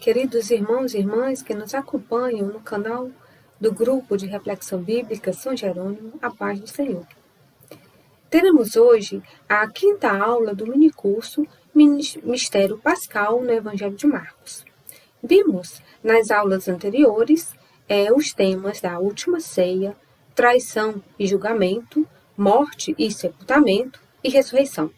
queridos irmãos e irmãs que nos acompanham no canal do Grupo de Reflexão Bíblica São Jerônimo, a paz do Senhor. Teremos hoje a quinta aula do minicurso Mistério Pascal no Evangelho de Marcos. Vimos nas aulas anteriores os temas da última ceia, traição e julgamento, morte e sepultamento e ressurreição.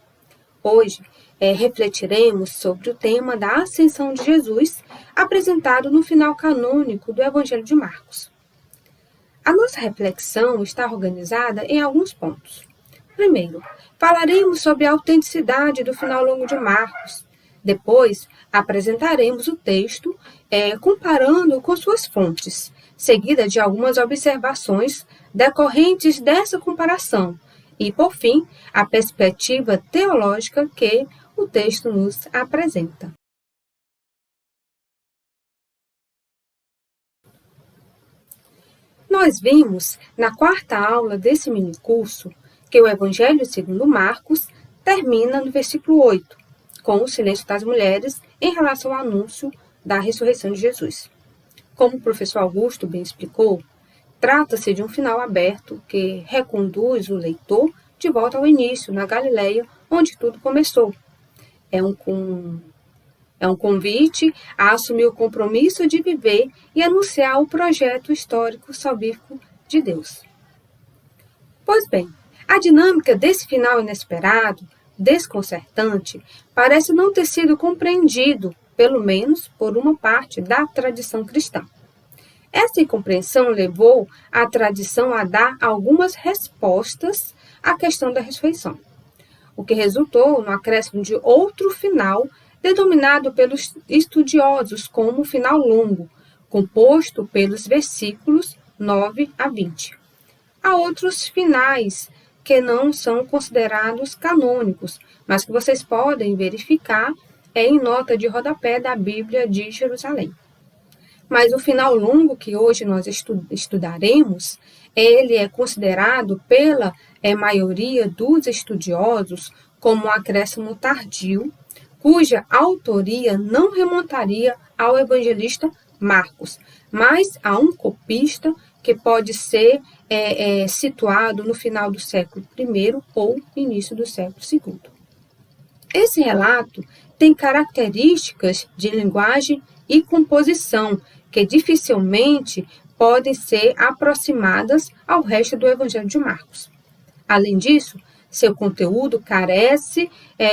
Hoje, refletiremos sobre o tema da ascensão de Jesus, apresentado no final canônico do Evangelho de Marcos. A nossa reflexão está organizada em alguns pontos. Primeiro, falaremos sobre a autenticidade do final longo de Marcos. Depois, apresentaremos o texto, comparando com suas fontes, seguida de algumas observações decorrentes dessa comparação. E, por fim, a perspectiva teológica que o texto nos apresenta. Nós vimos, na quarta aula desse minicurso, que o Evangelho segundo Marcos termina no versículo 8, com o silêncio das mulheres em relação ao anúncio da ressurreição de Jesus. Como o professor Augusto bem explicou, trata-se de um final aberto que reconduz o leitor de volta ao início, na Galileia, onde tudo começou. É um convite a assumir o compromisso de viver e anunciar o projeto histórico salvífico de Deus. Pois bem, a dinâmica desse final inesperado, desconcertante, parece não ter sido compreendido, pelo menos por uma parte da tradição cristã. Essa incompreensão levou a tradição a dar algumas respostas à questão da ressurreição, o que resultou no acréscimo de outro final, denominado pelos estudiosos como final longo, composto pelos versículos 9 a 20. Há outros finais que não são considerados canônicos, mas que vocês podem verificar em nota de rodapé da Bíblia de Jerusalém. Mas o final longo que hoje nós estudaremos, ele é considerado pela maioria dos estudiosos como um acréscimo tardio, cuja autoria não remontaria ao evangelista Marcos, mas a um copista que pode ser situado no final do século I ou início do século II. Esse relato tem características de linguagem e composição que dificilmente podem ser aproximadas ao resto do Evangelho de Marcos. Além disso, seu conteúdo carece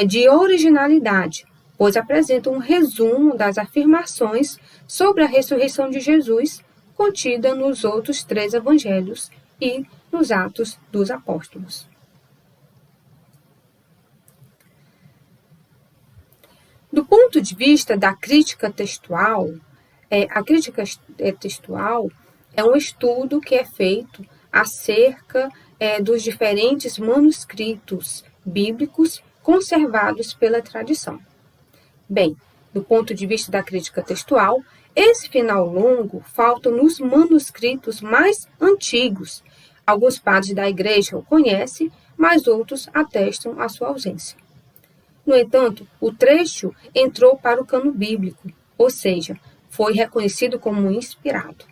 de originalidade, pois apresenta um resumo das afirmações sobre a ressurreição de Jesus contida nos outros 3 evangelhos e nos Atos dos Apóstolos. Do ponto de vista da crítica textual, a crítica textual é um estudo que é feito acerca dos diferentes manuscritos bíblicos conservados pela tradição. Bem, do ponto de vista da crítica textual, esse final longo falta nos manuscritos mais antigos. Alguns padres da igreja o conhecem, mas outros atestam a sua ausência. No entanto, o trecho entrou para o cano bíblico, ou seja, foi reconhecido como inspirado.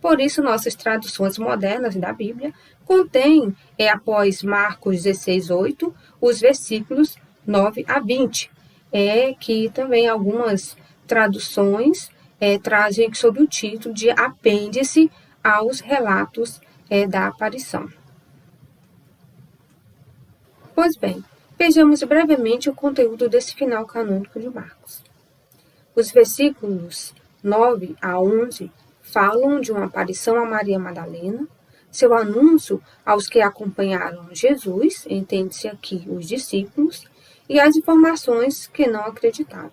Por isso, nossas traduções modernas da Bíblia contêm, após Marcos 16:8, os versículos 9 a 20, que também algumas traduções trazem sob o título de apêndice aos relatos da aparição. Pois bem, vejamos brevemente o conteúdo desse final canônico de Marcos. Os versículos 9 a 11 falam de uma aparição a Maria Madalena, seu anúncio aos que acompanharam Jesus, entende-se aqui os discípulos, e as informações que não acreditaram.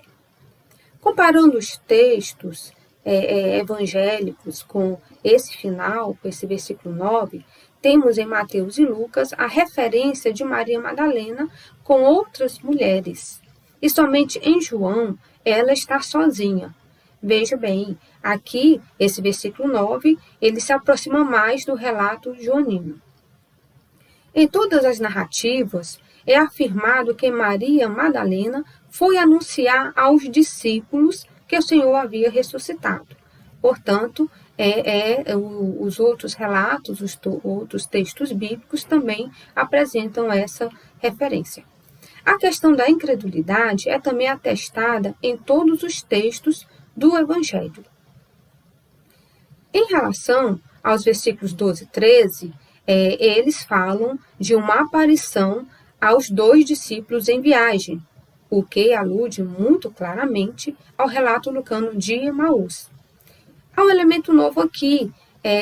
Comparando os textos evangélicos com esse final, com esse versículo 9, temos em Mateus e Lucas a referência de Maria Madalena com outras mulheres. E somente em João ela está sozinha. Veja bem, aqui, esse versículo 9, ele se aproxima mais do relato joanino. Em todas as narrativas, é afirmado que Maria Madalena foi anunciar aos discípulos que o Senhor havia ressuscitado. Portanto, os outros relatos, os outros textos bíblicos também apresentam essa referência. A questão da incredulidade é também atestada em todos os textos do Evangelho. Em relação aos versículos 12 e 13, eles falam de uma aparição aos 2 discípulos em viagem, o que alude muito claramente ao relato lucano de Emaús. Há um elemento novo aqui,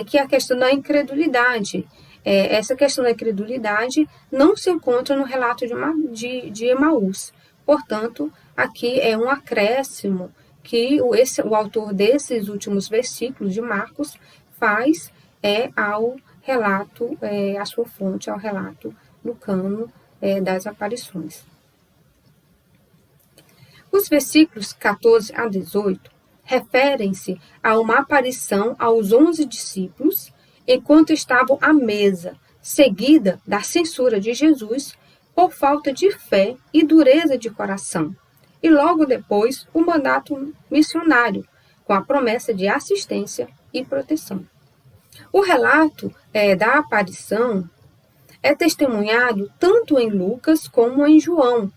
que é a questão da incredulidade. Essa questão da incredulidade não se encontra no relato de Emaús. Portanto, aqui é um acréscimo que o autor desses últimos versículos de Marcos faz ao relato, a sua fonte, ao relato lucano das aparições. Os versículos 14 a 18 referem-se a uma aparição aos 11 discípulos enquanto estavam à mesa, seguida da censura de Jesus por falta de fé e dureza de coração, e logo depois o mandato missionário, com a promessa de assistência e proteção. O relato da aparição é testemunhado tanto em Lucas como em João.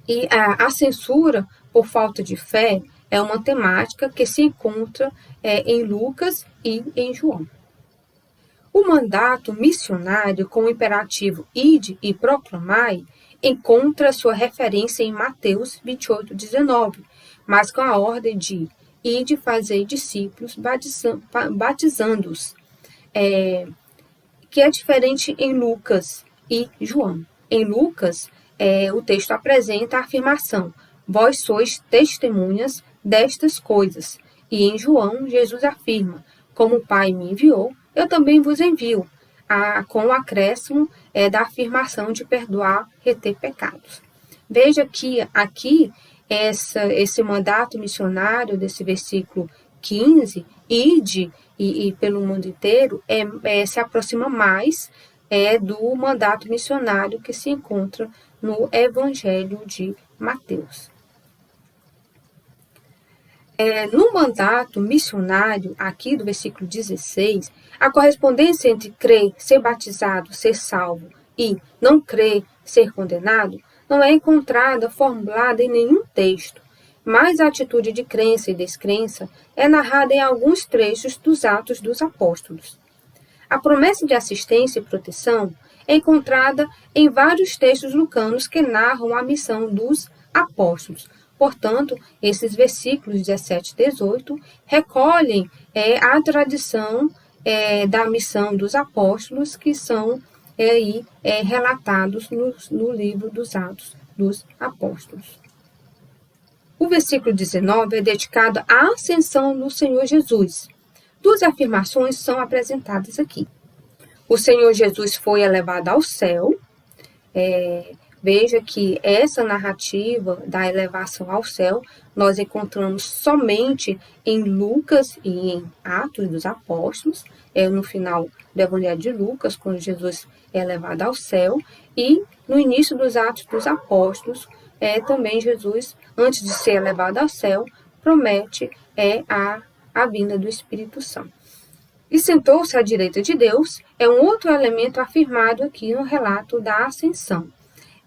E a censura por falta de fé é uma temática que se encontra em Lucas e em João. O mandato missionário com o imperativo ide e proclamai encontra sua referência em Mateus 28:19, mas com a ordem de ide fazer discípulos batizando-os, que é diferente em Lucas e João. Em Lucas, o texto apresenta a afirmação: vós sois testemunhas destas coisas. E em João, Jesus afirma: como o Pai me enviou, eu também vos envio, com o acréscimo da afirmação de perdoar, reter pecados. Veja que aqui esse mandato missionário desse versículo 15, ide e pelo mundo inteiro, se aproxima mais do mandato missionário que se encontra no Evangelho de Mateus. No mandato missionário, aqui do versículo 16, a correspondência entre crer, ser batizado, ser salvo e não crer, ser condenado, não é encontrada formulada em nenhum texto, mas a atitude de crença e descrença é narrada em alguns trechos dos Atos dos Apóstolos. A promessa de assistência e proteção é encontrada em vários textos lucanos que narram a missão dos apóstolos. Portanto, esses versículos 17 e 18 recolhem a tradição da missão dos apóstolos que são relatados no livro dos Atos dos Apóstolos. O versículo 19 é dedicado à ascensão do Senhor Jesus. Duas afirmações são apresentadas aqui. O Senhor Jesus foi elevado ao céu. Veja que essa narrativa da elevação ao céu nós encontramos somente em Lucas e em Atos dos Apóstolos, no final do Evangelho de Lucas, quando Jesus é elevado ao céu, e no início dos Atos dos Apóstolos, também Jesus, antes de ser elevado ao céu, promete a vinda do Espírito Santo. E sentou-se à direita de Deus é um outro elemento afirmado aqui no relato da ascensão.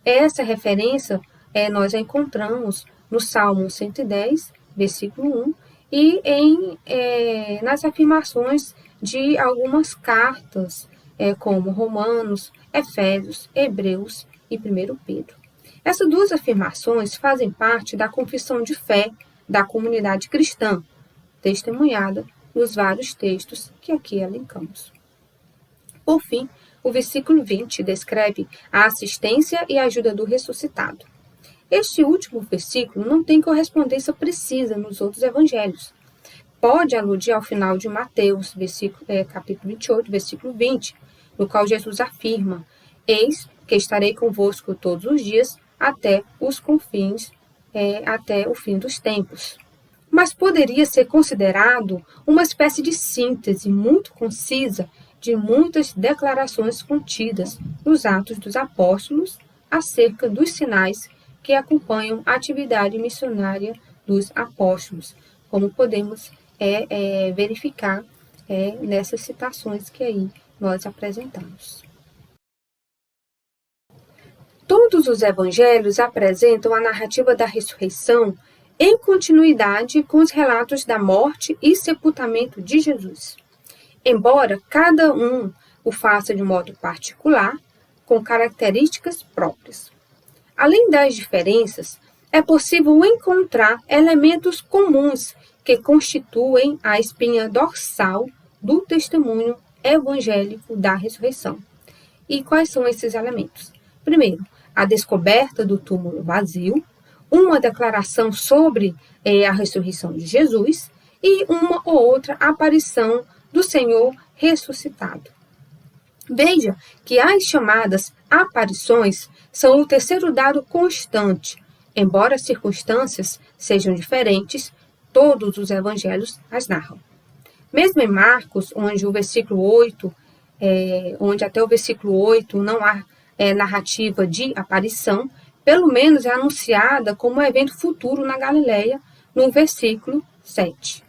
Essa referência nós a encontramos no Salmo 110, versículo 1, e nas afirmações de algumas cartas, como Romanos, Efésios, Hebreus e 1 Pedro. Essas duas afirmações fazem parte da confissão de fé da comunidade cristã, testemunhada nos vários textos que aqui elencamos. Por fim, o versículo 20 descreve a assistência e ajuda do ressuscitado. Este último versículo não tem correspondência precisa nos outros evangelhos. Pode aludir ao final de Mateus, capítulo 28, versículo 20, no qual Jesus afirma: eis que estarei convosco todos os dias até os confins, até o fim dos tempos. Mas poderia ser considerado uma espécie de síntese muito concisa de muitas declarações contidas nos Atos dos Apóstolos acerca dos sinais que acompanham a atividade missionária dos apóstolos, como podemos verificar nessas citações que aí nós apresentamos. Todos os evangelhos apresentam a narrativa da ressurreição em continuidade com os relatos da morte e sepultamento de Jesus, embora cada um o faça de modo particular, com características próprias. Além das diferenças, é possível encontrar elementos comuns que constituem a espinha dorsal do testemunho evangélico da ressurreição. E quais são esses elementos? Primeiro, a descoberta do túmulo vazio, uma declaração sobre a ressurreição de Jesus e uma ou outra aparição do Senhor ressuscitado. Veja que as chamadas aparições são o terceiro dado constante. Embora as circunstâncias sejam diferentes, todos os evangelhos as narram. Mesmo em Marcos, onde até o versículo 8 não há narrativa de aparição, pelo menos é anunciada como um evento futuro na Galileia, no versículo 7.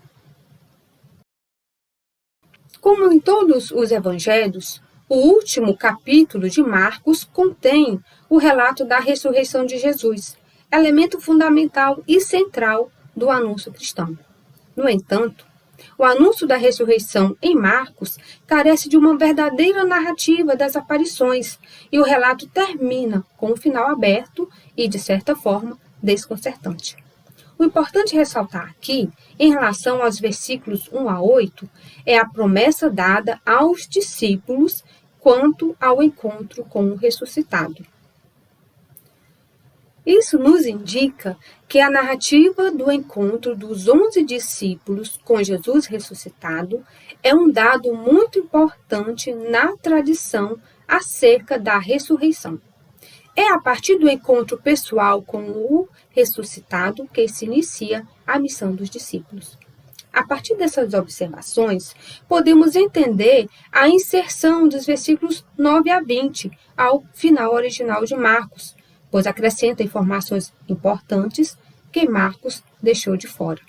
Como em todos os evangelhos, o último capítulo de Marcos contém o relato da ressurreição de Jesus, elemento fundamental e central do anúncio cristão. No entanto, o anúncio da ressurreição em Marcos carece de uma verdadeira narrativa das aparições, e o relato termina com um final aberto e, de certa forma, desconcertante. O importante ressaltar aqui, em relação aos versículos 1 a 8, é a promessa dada aos discípulos quanto ao encontro com o ressuscitado. Isso nos indica que a narrativa do encontro dos 11 discípulos com Jesus ressuscitado é um dado muito importante na tradição acerca da ressurreição. É a partir do encontro pessoal com o ressuscitado que se inicia a missão dos discípulos. A partir dessas observações, podemos entender a inserção dos versículos 9 a 20 ao final original de Marcos, pois acrescenta informações importantes que Marcos deixou de fora.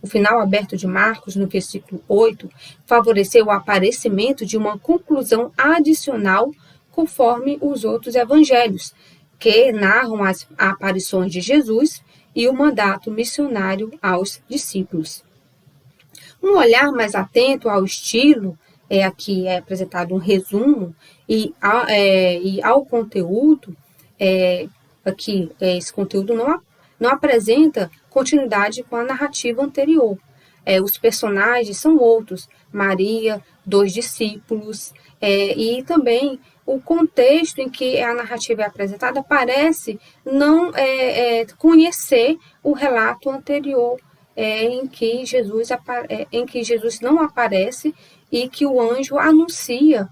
O final aberto de Marcos, no versículo 8, favoreceu o aparecimento de uma conclusão adicional conforme os outros evangelhos, que narram as aparições de Jesus e o mandato missionário aos discípulos. Um olhar mais atento ao estilo, aqui é apresentado um resumo, e ao conteúdo, aqui esse conteúdo não apresenta continuidade com a narrativa anterior. Os personagens são outros, Maria, 2 discípulos, e também o contexto em que a narrativa é apresentada parece não conhecer o relato anterior, em que Jesus não aparece e que o anjo anuncia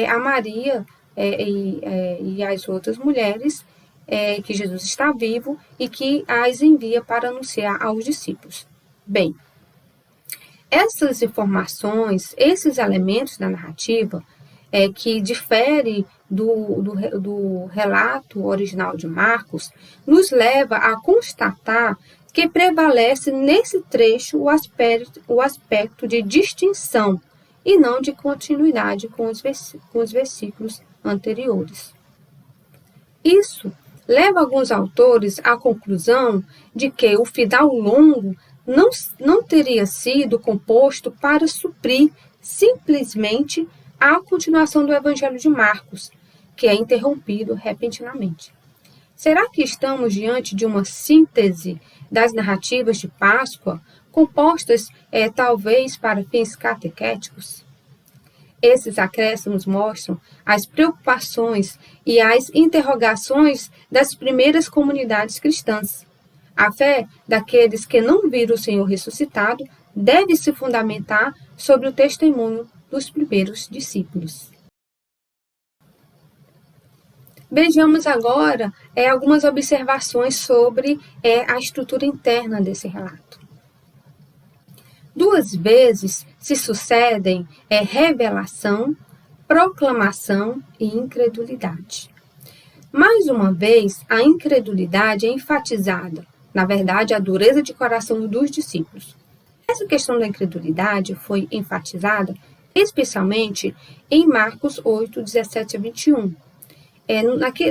a Maria e as outras mulheres que Jesus está vivo e que as envia para anunciar aos discípulos. Bem, essas informações, esses elementos da narrativa que difere do relato original de Marcos, nos leva a constatar que prevalece nesse trecho o aspecto de distinção e não de continuidade com os versículos anteriores. Isso leva alguns autores à conclusão de que o final longo não teria sido composto para suprir simplesmente a continuação do Evangelho de Marcos, que é interrompido repentinamente. Será que estamos diante de uma síntese das narrativas de Páscoa, compostas talvez para fins catequéticos? Esses acréscimos mostram as preocupações e as interrogações das primeiras comunidades cristãs. A fé daqueles que não viram o Senhor ressuscitado deve se fundamentar sobre o testemunho dos primeiros discípulos. Vejamos agora algumas observações sobre a estrutura interna desse relato. 2 vezes se sucedem revelação, proclamação e incredulidade. Mais uma vez, a incredulidade é enfatizada, na verdade, a dureza de coração dos discípulos. Essa questão da incredulidade foi enfatizada especialmente em Marcos 8, 17 a 21.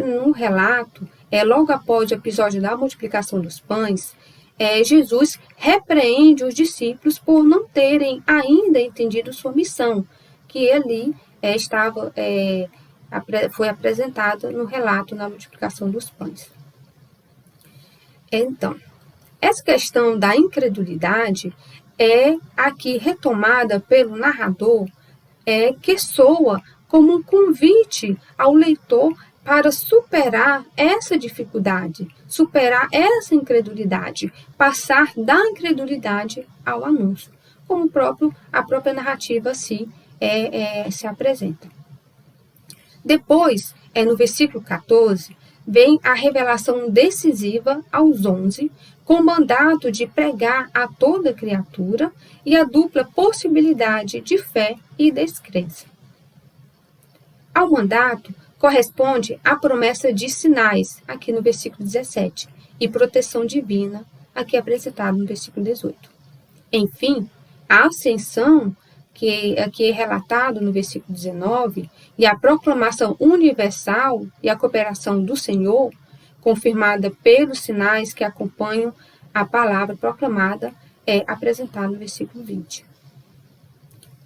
No relato, logo após o episódio da multiplicação dos pães, Jesus repreende os discípulos por não terem ainda entendido sua missão, que ali foi apresentada no relato da multiplicação dos pães. Então, essa questão da incredulidade é aqui retomada pelo narrador, que soa como um convite ao leitor para superar essa dificuldade, superar essa incredulidade, passar da incredulidade ao anúncio, como a própria narrativa se apresenta. Depois, no versículo 14, vem a revelação decisiva aos 11, com o mandato de pregar a toda criatura e a dupla possibilidade de fé e descrença. Ao mandato corresponde a promessa de sinais, aqui no versículo 17, e proteção divina, aqui apresentado no versículo 18. Enfim, a ascensão, que aqui é relatado no versículo 19, e a proclamação universal e a cooperação do Senhor, confirmada pelos sinais que acompanham a palavra proclamada, é apresentada no versículo 20.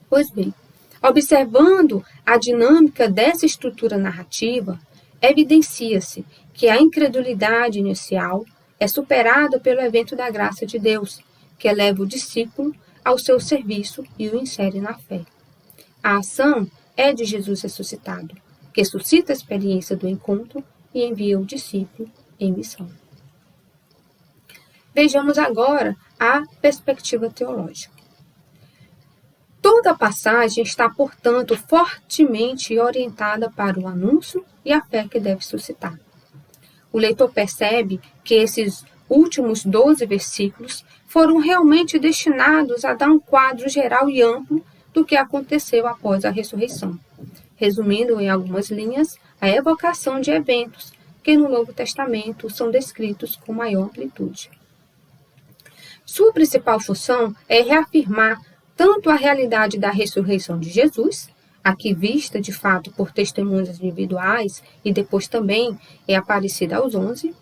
Pois bem, observando a dinâmica dessa estrutura narrativa, evidencia-se que a incredulidade inicial é superada pelo evento da graça de Deus, que eleva o discípulo ao seu serviço e o insere na fé. A ação é de Jesus ressuscitado, que suscita a experiência do encontro e envia o discípulo em missão. Vejamos agora a perspectiva teológica. Toda a passagem está, portanto, fortemente orientada para o anúncio e a fé que deve suscitar. O leitor percebe que esses últimos 12 versículos foram realmente destinados a dar um quadro geral e amplo do que aconteceu após a ressurreição, resumindo em algumas linhas a evocação de eventos que no Novo Testamento são descritos com maior amplitude. Sua principal função é reafirmar tanto a realidade da ressurreição de Jesus, aqui vista de fato por testemunhas individuais e depois também é aparecida aos 11,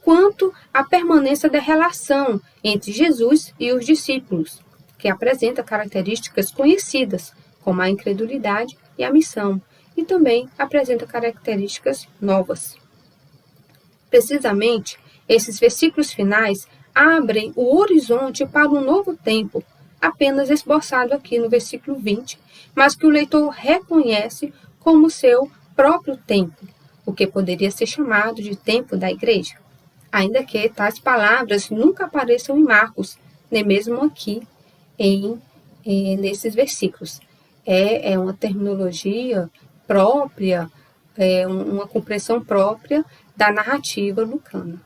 quanto a permanência da relação entre Jesus e os discípulos, que apresenta características conhecidas, como a incredulidade e a missão, e também apresenta características novas. Precisamente, esses versículos finais abrem o horizonte para um novo tempo, apenas esboçado aqui no versículo 20, mas que o leitor reconhece como seu próprio tempo, o que poderia ser chamado de tempo da igreja, ainda que tais palavras nunca apareçam em Marcos, nem mesmo aqui nesses versículos. É uma terminologia própria, uma compreensão própria da narrativa lucana.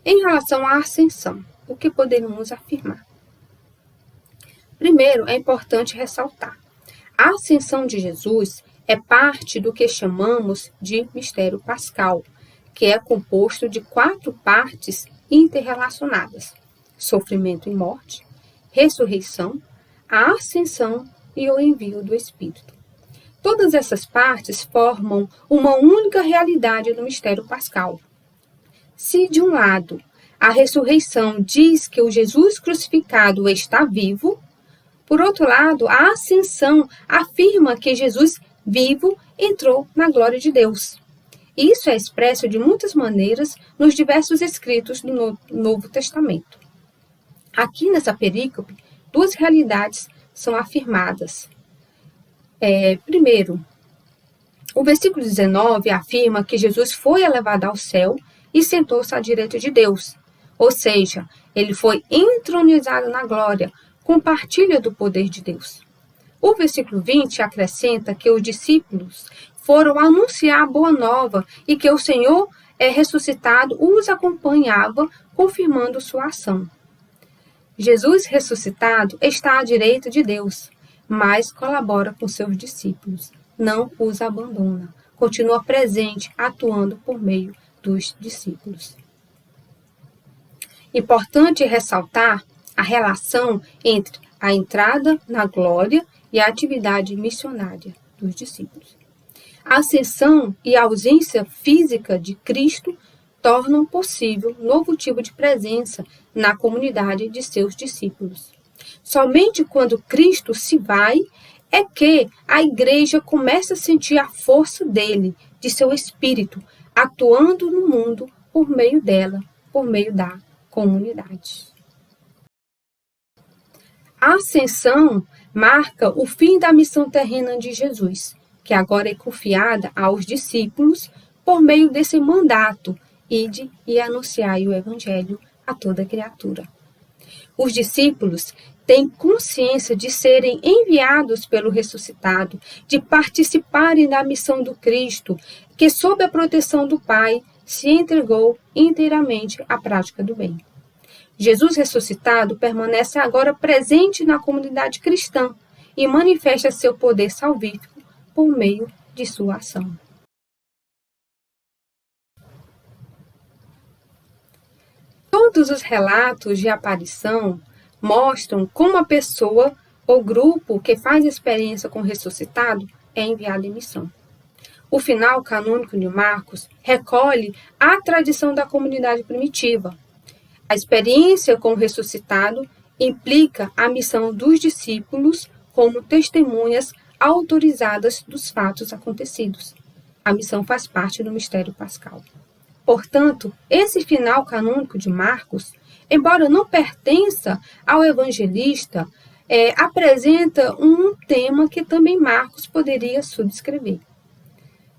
Em relação à ascensão, o que podemos afirmar? Primeiro, é importante ressaltar: a ascensão de Jesus é parte do que chamamos de mistério pascal, que é composto de 4 partes interrelacionadas: sofrimento e morte, ressurreição, a ascensão e o envio do Espírito. Todas essas partes formam uma única realidade do mistério pascal. Se, de um lado, a ressurreição diz que o Jesus crucificado está vivo, por outro lado, a ascensão afirma que Jesus vivo entrou na glória de Deus. Isso é expresso de muitas maneiras nos diversos escritos do Novo Testamento. Aqui nessa perícope, 2 realidades são afirmadas. Primeiro, o versículo 19 afirma que Jesus foi elevado ao céu e sentou-se à direita de Deus, ou seja, ele foi entronizado na glória, compartilha do poder de Deus. O versículo 20 acrescenta que os discípulos foram anunciar a boa nova e que o Senhor ressuscitado os acompanhava, confirmando sua ação. Jesus ressuscitado está à direita de Deus, mas colabora com seus discípulos, não os abandona, continua presente, atuando por meio dos discípulos. Importante ressaltar a relação entre a entrada na glória e a atividade missionária dos discípulos. A ascensão e a ausência física de Cristo tornam possível novo tipo de presença na comunidade de seus discípulos. Somente quando Cristo se vai é que a igreja começa a sentir a força dele, de seu espírito, atuando no mundo por meio dela, por meio da comunidade. A ascensão marca o fim da missão terrena de Jesus, que agora é confiada aos discípulos por meio desse mandato: ide e anunciai o evangelho a toda criatura. Os discípulos têm consciência de serem enviados pelo ressuscitado, de participarem da missão do Cristo, que sob a proteção do Pai se entregou inteiramente à prática do bem. Jesus ressuscitado permanece agora presente na comunidade cristã e manifesta seu poder salvífico por meio de sua ação. Todos os relatos de aparição mostram como a pessoa ou grupo que faz experiência com o ressuscitado é enviado em missão. O final canônico de Marcos recolhe a tradição da comunidade primitiva. A experiência com o ressuscitado implica a missão dos discípulos como testemunhas autorizadas dos fatos acontecidos. A missão faz parte do mistério pascal. Portanto, esse final canônico de Marcos, embora não pertença ao evangelista, apresenta um tema que também Marcos poderia subscrever.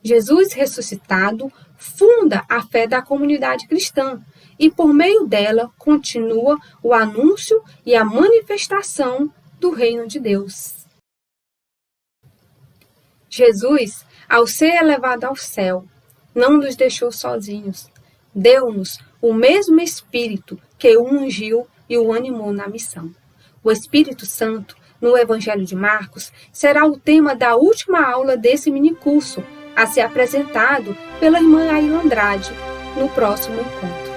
Jesus ressuscitado funda a fé da comunidade cristã e, por meio dela, continua o anúncio e a manifestação do reino de Deus. Jesus, ao ser elevado ao céu, não nos deixou sozinhos. Deu-nos o mesmo Espírito que o ungiu e o animou na missão. O Espírito Santo, no Evangelho de Marcos, será o tema da última aula desse minicurso, a ser apresentado pela irmã Aila Andrade no próximo encontro.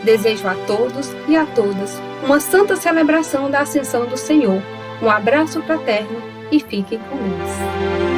Desejo a todos e a todas uma santa celebração da Ascensão do Senhor. Um abraço fraterno e fiquem com Deus.